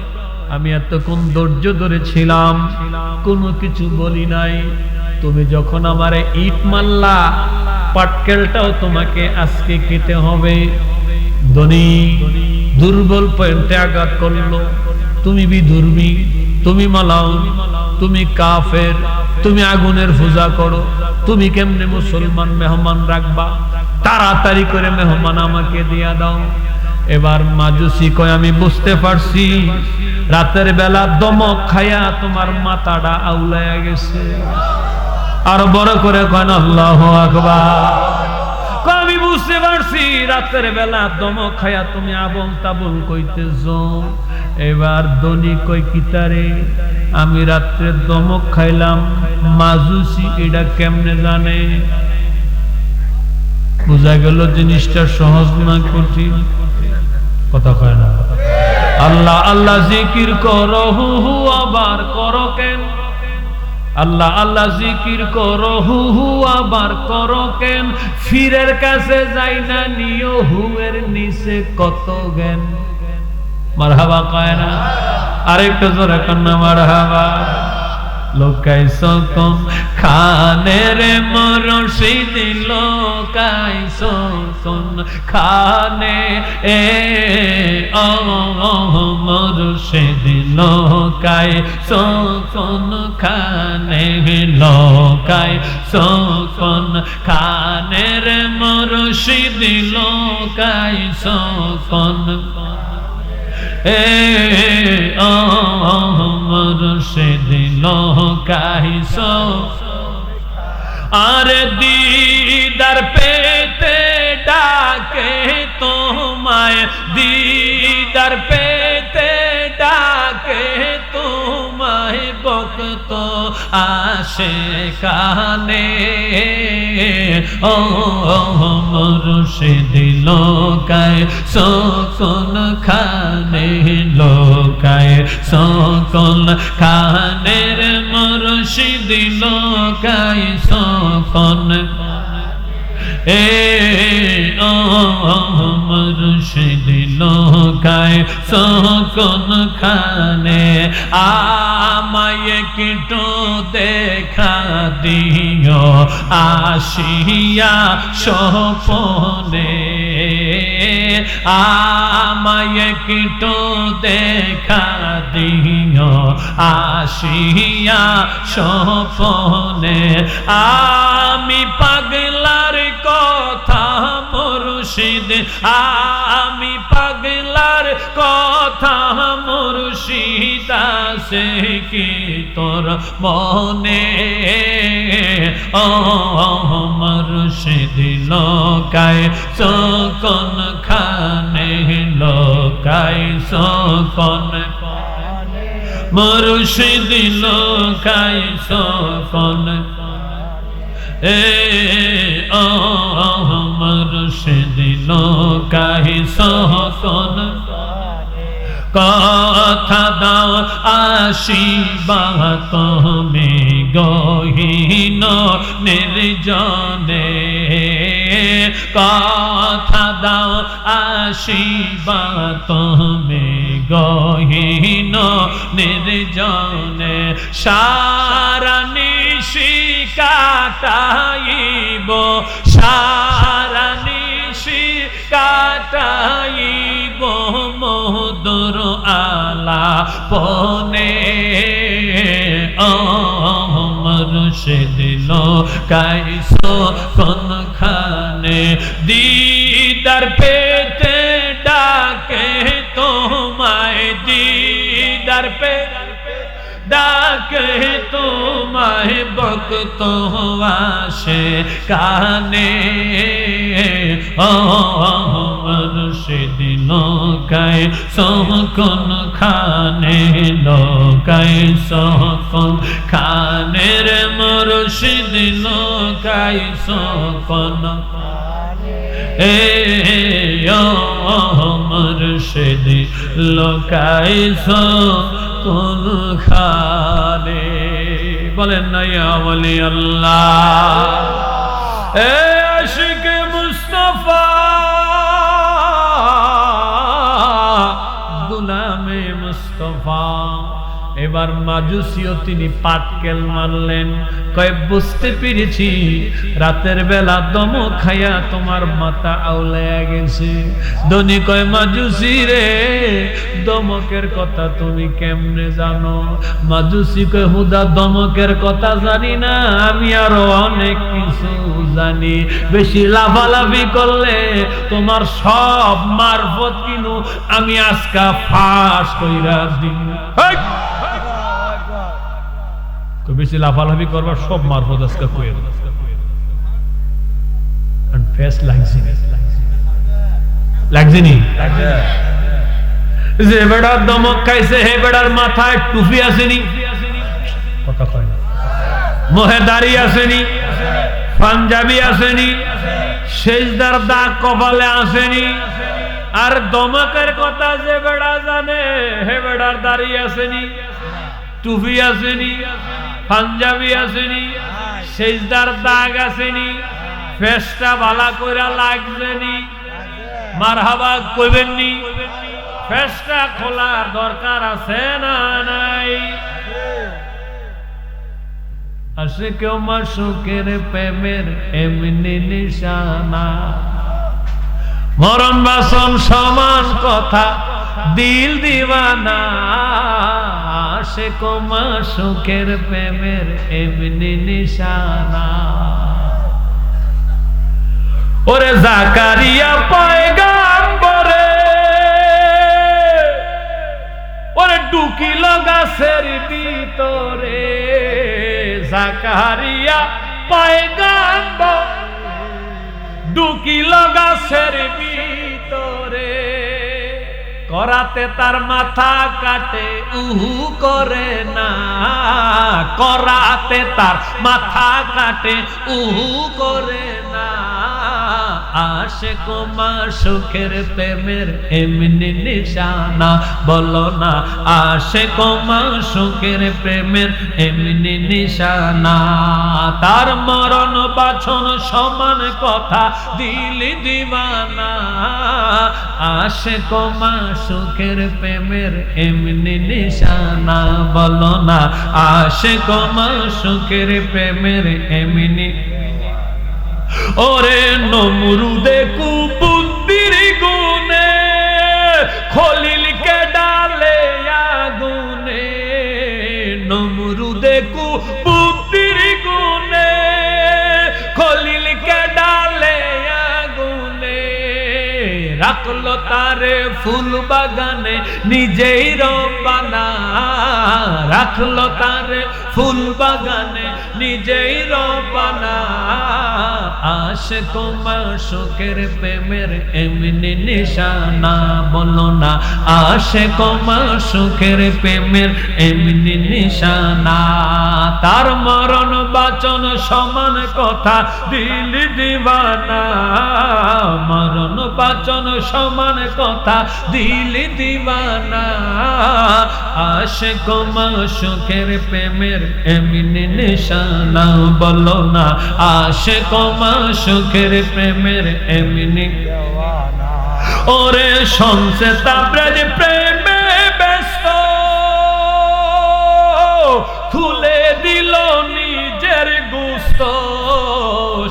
আমি এতক্ষণ ধৈর্য ধরেছিলাম, কোনো কিছু বলি নাই। তুমি যখন আমারে ইট মারলা, পাটকেলটাও তোমাকে আজকে খেতে হবে। ধনী দুর্বল পয়েন্টে আঘাত করলো। তুমি বিধর্মী, তুমি মালাউন, তুমি কাফের, তুমি আগুনের পূজা করো, তুমি কেমনে মুসলমান মেহমান রাখবা? তাড়াতাড়ি করে মেহমান আমাকে দিয়া দাও। এবার মাজুসি কয়, আমি বুঝতে পারছি, রাতের বেলা দমক খায়া তোমার মাথাটা আউলাইয়া গেছে। আর বড় করে কয় আল্লাহু আকবার। আমি বুঝতে পারছি, রাতের বেলা দমক খায়া তুমি আবল তাবল কইতেছ। এবার ধনী কই, কিতারে, আমি রাত্রে দমক খাইলাম, মাজুসি এটা কেমনে জানে? বুঝা গেল জিনিসটা সহজ না কঠিন? কথা কয় না? আল্লাহ আল্লাহ জিকির করো হু হু আবার করো কেন? আল্লাহ আল্লাহ জিকির করো হু হু আবার করো কেন? ফিরের কাছে যাই না নিও হুয়ের নিচে কত জ্ঞান। মারহাবা কয় না? আরেকটু জোরে কন্যা মারহাবা। লোকাইছো কোন খানের মুর্শিদ লোকাইছো কোন খানে এ ও মুর্শিদ লোকাইছো কোন খানে লোকাইছো কোন খানের মুর্শিদ লোকাইছো কোন এ ও মুর্শিদ লোকাইছো। আর দিদার পেতে ডাকে তোমায়, দিদার পেতে ডাকে তোমায় বক্ত আশিকানে ও মুর্শিদ লোকাইছো কোন খানে লোকাইছো কোন খানের মুর্শিদ লোকাইছো কোন এ ও মুর্শিদ লোকাইছো কোন খানে। আমায় একটু দেখা দিও আসিয়া স্বপনে, আমায় একটু দেখা দিও আসিয়া স্বপনে। আমি পাগলার কথা মুর্শিদ, আমি পাগলার কথা মুর্শিদ আছে কি তোর মনে ও মুর্শিদ লোকাইছো কোন খানে লোকাইছো কোন মুর্শিদ লোকাইছো কোন এ ও মুর্শিদ লোকাইছো কোন। কথা দাও আসিবা তুমি গহীন নির্জনে, কথা দাও আসিবা তুমি গহীন নির্জনে। সারা নিশি কাটাইব, সারা নিশি কাটাইব মধুর আলাপনে ও মুর্শিদ লোকাইছো কোন খানে। দিদার পেতে ডাকে তোমায়, দিদার পেতে ডাকে তোমায় বক্ত আশিকানে ও মুর্শিদ লোকাইছো কোন খানে লোকাইছো কোন খানের মুর্শিদ লোকাইছো কোন এ ও মুর্শিদ লোকাইছো কোন খানে। বলেন না ইয়া ওলি আল্লাহ। এ আশিক মুস্তাফা গুলামে মুস্তাফা। এবার মাজুসিও তিনি পাটকেল মারলেন, কয় বুঝতে পেরেছি রাতের বেলা দমক খাইয়া তোমার মাথা আউলাইয়া গেছে। ধনী কয় মাজুসি রে দমকের কথা তুমি কেমনে জানো? মাজুসি কয় হুদা দমকের কথা জানি না, আমি আরো অনেক কিছু জানি। বেশি লাফালাফি করলে তোমার সব মারফত কিনু আমি আজকা ফাঁস কইরা দিই। বেশি লাফালাফি করবার সব মারফত আজকে কইরা ফেস লাগছিনি যে বেড়ার দমক খাইছে হে বেড়ার মাথায় টুপি আসেনি, কথা কয় না, মোহেদারি আসেনি, পাঞ্জাবি আসেনি, সেজদার দাগ কপালে আসেনি, আর দমাকের কথা যে বেড়া জানে হে বেড়ার দাড়ি আসেনি, টুপি আসেনি, পাঞ্জাবি আসেনি, সেজদার দাগ আসেনি, ফেসটা বালা কইরা লাগছেনি, মারহাবা কইবেননি? ফেসটা খোলার দরকার আছে না নাই? আশিক ও মাশুকের প্রেমের এমনি নিশানা, মরণ বাসন সমান কথা দিল দিওয়ানা। আশিক ও মাশুকের প্রেমের এমনি নিশানা। ওরে জাকারিয়া পয়গাম্বরে ওরে ঢুকিল গাছের ভিতরে, জাকারিয়া পয়গাম্বর ঢুকিল গাছের ভিতরে, করাতে তার মাথা কাটে উহু করে না, করাতে তার মাথা কাটে উহু করে না। আশিক ও মাশুকের প্রেমের এমনি নিশানা, বলো না আশিক ও মাশুকের প্রেমের এমনি নিশানা। তার মরণ বাছন সমান কথা দিলি দিওয়ানা। আশিক ও মাশুকের প্রেমের এমনি নিশানা, বলো না আশিক ও মাশুকের প্রেমের এমনি। ওরে নমরুদে কুবুদ্দির গুনে খলিলকে ডালে আগুনে, নমরুদে কুবুদ্দির গুনে খলিলকে ডালে আগুনে, রাখলো তারে ফুল বাগানে নিজেই রব্বানা, রাখলো তারে ফুল বাগানে নিজেই রব্বানা। আশিক ও মাশুকের প্রেমের এমনি নিশানা, বলো না আশিক ও মাশুকের প্রেমের এমনি নিশানা। তার মরণ বাচন সমান কথা দিলি দিওয়ানা, মরণ বাচন সমান কথা দিলি দিওয়ানা। আশিক ও মাশুকের প্রেমের এমনি নিশানা, বলো না আশিক ও মাশুকের প্রেমের এমনি। ওরে শমসে তাবরেজ প্রেমে ব্যস্ত খুলে দিল নিজের গুস্ত,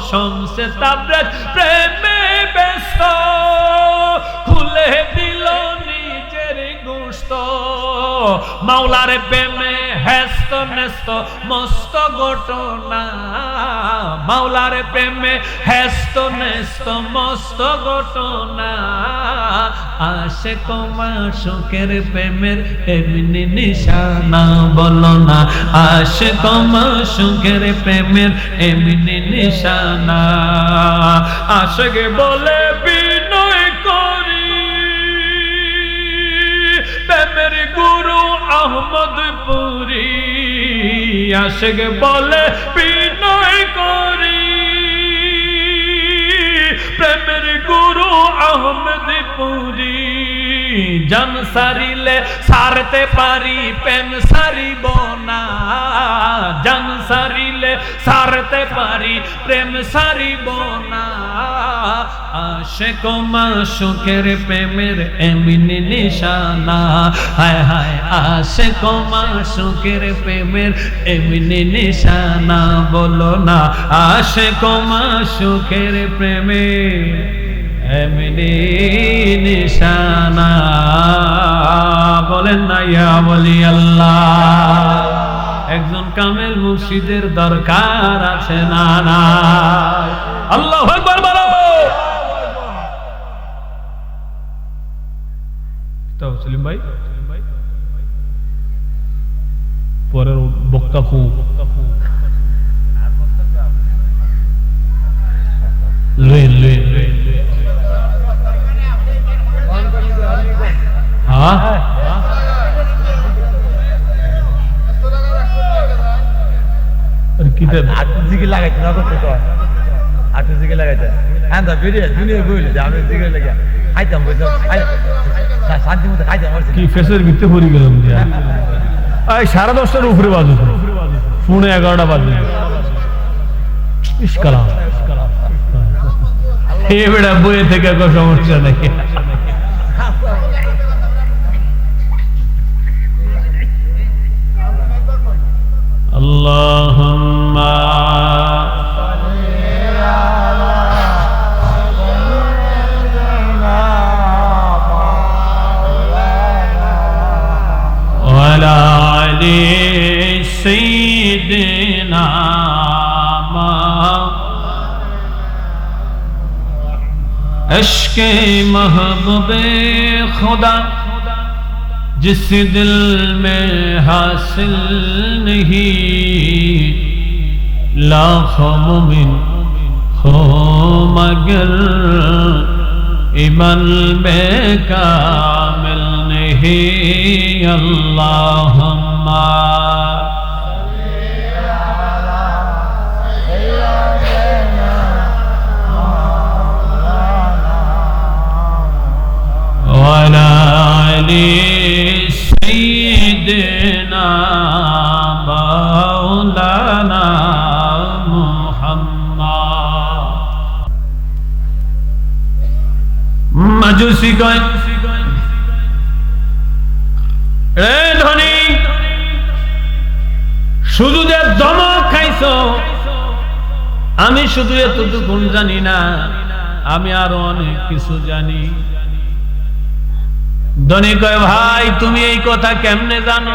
শমসে তাবরেজ প্রেমে ব্যস্ত খুলে দিল নিজের গুস্ত। মাওলার প্রেমে হেস্ত নেস্ত মস্ত ঘটনা, মাওলার প্রেমে হেস্ত নেস্ত মস্ত ঘটনা। আশিক ও মাশুকের প্রেমের এমনি নিশানা, বলো না আশিক ও মাশুকের প্রেমের এমনি নিশানা। আশিক বলে বিনয় করি প্রেমের গুরু আহমদপুরি, আশিক বলে বিনয় করি প্রেমের গুরু আহমদপুরি। জান সারিলে সারতে পারি প্রেম সারিব না, জান সারিলে সারতে পারি প্রেম সারিব না। আশিক ও মাশুকের প্রেমের এমনি নিশানা, হায় হায় আশিক ও মাশুকের প্রেমের এমনি নিশানা, বলো না আশিক ও মাশুকের প্রেমের এমনি নিশানা। বলেন না ইয়া ওলি আল্লাহ। একজন কামেল মুর্শিদের দরকার আছে না না? আল্লাহু আকবার বলো। তো সেলিম ভাই পরের বক্তা কু লেন লেন হ্যাঁ জিগে লাগাইতে না তো আটু জিগে লাগাইতে হ্যাঁ দা বেরিয়ে দুনিয়া বইলে যে আমি জিগে লাগা কি ফেসের ভিতরে পড়ে গেলাম সাড়ে 10টার উপরে বাজে, 11:30 বাজে। বেড়া বইয়ে থেকে কোনো সমস্যা নেই। আল্লাহুম্মা ওয়ালা আলি সাইয়্যিদিনা इश्क़े महबूबे खुदा जिस दिल में हासिल नहीं, लाखों मुमिन हो मगर ईमान में कामिल नहीं। अल्लाहुम्मा सैय्यिदना मौलाना मुहम्मद। মাজুসি কয়, এ ধনী, শুধু যে ধমক খাইছো, আমি শুধু এতটুকু জানি না, আমি আরো অনেক কিছু জানি। ধনী কয়, ভাই তুমি এই কথা কেমনে জানো?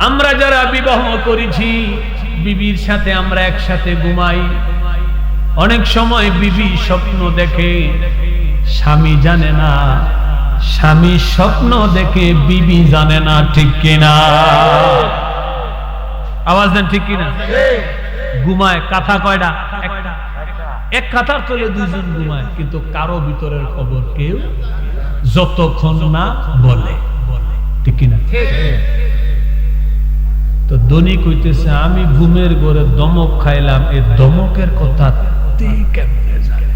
আমরা যারা বিবাহ করেছি, বিবির সাথে আমরা একসাথে ঘুমাই, অনেক সময় বিবি স্বপ্ন দেখে, স্বামী জানে না, স্বামী স্বপ্ন দেখে বিবি জানে না, ঠিক কিনা? আওয়াজ দেন, ঠিক কিনা? ঘুমায় কাঁথা কয়টা? একটা। এক কাঁথার তলে দুইজন ঘুমায়, কিন্তু কারো ভিতরের খবর কেউ যতক্ষণ না বলে, ঠিক কিনা? তো ধনী কইতেছে, আমি ঘুমের ঘরে দমক খাইলাম, এই দমকের কথা কেমনে জানে?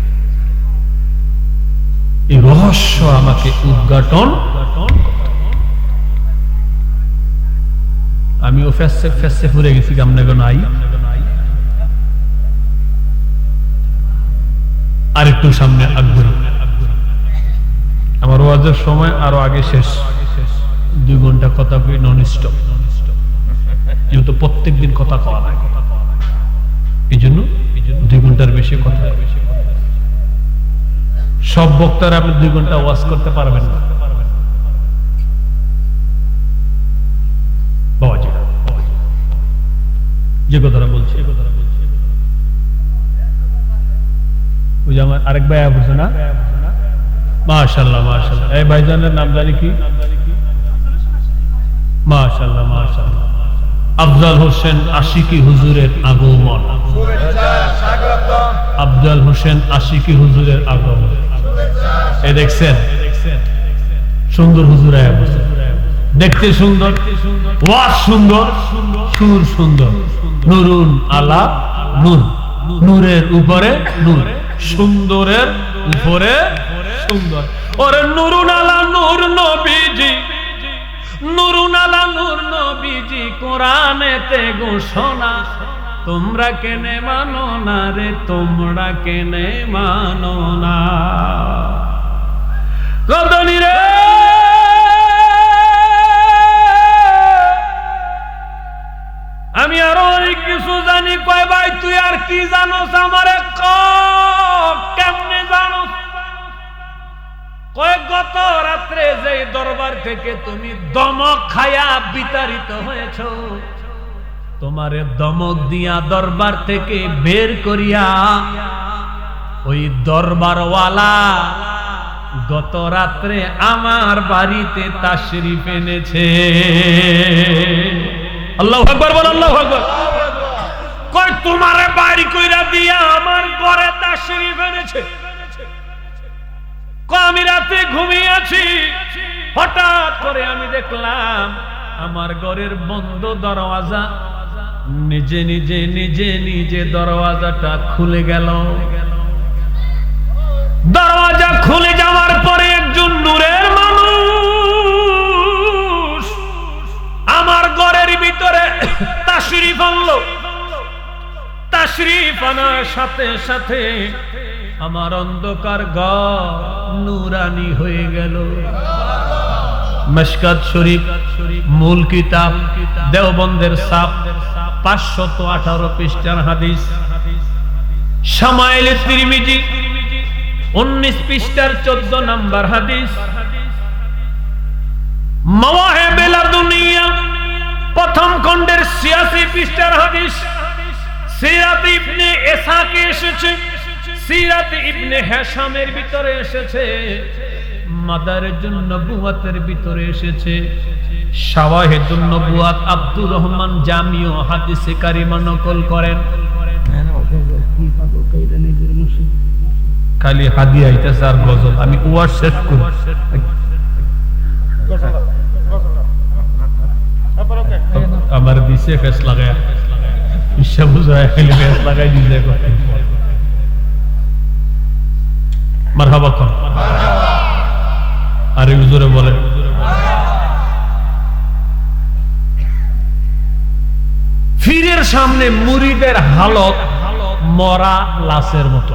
এই রহস্য আমাকে উদ্ঘাটন। আমিও ফেসে ফেসে ফুরে গেছি, কেমনে নাই। আর একটু সামনে আগ্রহ, আমার ওয়াজের সময় আরো আগে শেষ, 2 ঘন্টা কথা কই নন স্টপ, যেহেতু প্রত্যেকদিন কথা কওয়া লাগে, এই জন্য 2 ঘন্টার বেশি কথা। সব বক্তারা আপনি 2 ঘন্টা ওয়াজ করতে পারবেন না। বাবাজি যে কথাটা বলছি, ওই যে আমার আরেক ভাই বলছে না, মাশাআল্লাহ মাশাআল্লাহ। এই ভাইজানের নাম জানি কি? মাশাআল্লাহ মাশাআল্লাহ। আফজাল হোসেন আশিকি হুজুরের আগমন। আফজাল হোসেন আশিকি হুজুরের আগমন। এই দেখছেন, সুন্দর হুজুর আয়া বসে, দেখতে সুন্দর, ওয়াজ সুন্দর, সুর সুন্দর, নুরুন আলা নূর, নূরের উপরে নূর, সুন্দরের উপরে সুন্দর। ওরে নুরুন আলা নূর নবীজি, নুরুন আলা নূর নবীজি কোরআনেতে ঘোষণা, তোমরা কেনে মানো না রে, তোমরা কেনে মানো না। কদনি রে আমি আরো অনেক কিছু জানি। কয় ভাই তুই আর কি জানোস আমারে ক, কেমনে জানোস? কয় গত রাত্রে যে দরবার থেকে তুমি দমক খায়া বিতাড়িত হয়েছ, তোমারে দমক দিয়া দরবার থেকে বের করিয়া ওই দরবারওয়ালা গত রাত্রে আমার বাড়িতে তাশরিফ এনেছে। আল্লাহু আকবার বল, আল্লাহু আকবার। কই তোমারে বাড়ি কইরা দিয়া আমার ঘরে তাশরিফ এনেছে। কই আমি রাতে ঘুমিয়ে আছি, হঠাৎ করে আমি দেখলাম আমার ঘরের বন্ধ দরওয়াজা নিজে নিজে নিজে নিজে দরওয়াজাটা খুলে গেল। দরওয়াজা খুলে যাওয়ার পরে একজন নূরের মানুষ আমার ঘরের ভিতরে তাশরীফ আনলো। তাশরীফ আনার সাথে সাথে আমার অন্ধকার ঘর নূরানি হয়ে গেল। মিশকাত শরীফ মূল কিতাব, দেওবন্দের ছাপ, 518 পৃষ্ঠার হাদিস। শামাইলে তিরমিজি 19 পৃষ্ঠার 14 নম্বর হাদিস। মাওয়াহিবে লাদুনিয়া প্রথম খণ্ডের 86 পৃষ্ঠার হাদিস। সিরাত ইবনে ইসহাকে এসেছে, সিরাত ইবনে হিশামের ভিতরে এসেছে, মাদারিজুন নবুওয়াতের ভিতরে এসেছে, শাওয়াহিদুন নবুওয়াত আব্দুর রহমান জামিউ হাদিসে কারিমা নকল করেন। খালি হাদিয়া আইতাছে আর গজল, আমি ওয়াজ শেষ করি। আমার দিছে ফেস লাগায় ইচ্ছা বুঝায় খালি ফেস লাগাই দিছে। মারহাবা কোন আরে হুজুরে বলে ফিরের সামনে মুরিদের হালত মরা লাশের মতো।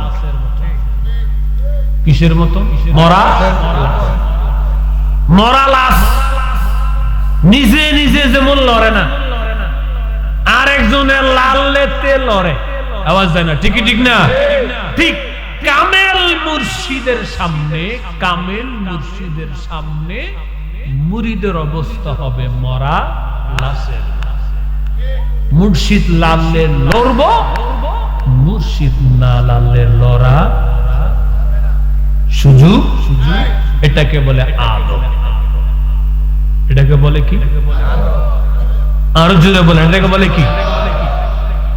কিসের মতো? মরা লাশ। নিজে নিজে যেমন লড়ে না, আরেকজনের লালেতে লড়ে, আওয়াজ দেয় না, ঠিকই ঠিক না? ঠিক কামেল মুর্শিদের সামনে, কামেল মুর্শিদের সামনে মুরিদের অবস্থা হবে মরা লাশের। মুর্শিদ লাললে লড়ব, মুর্শিদ না লাললে লড়া সুযোগ। এটাকে বলে আদব। এটাকে বলে কি? আরো জোরে বলেন, এটাকে বলে কি?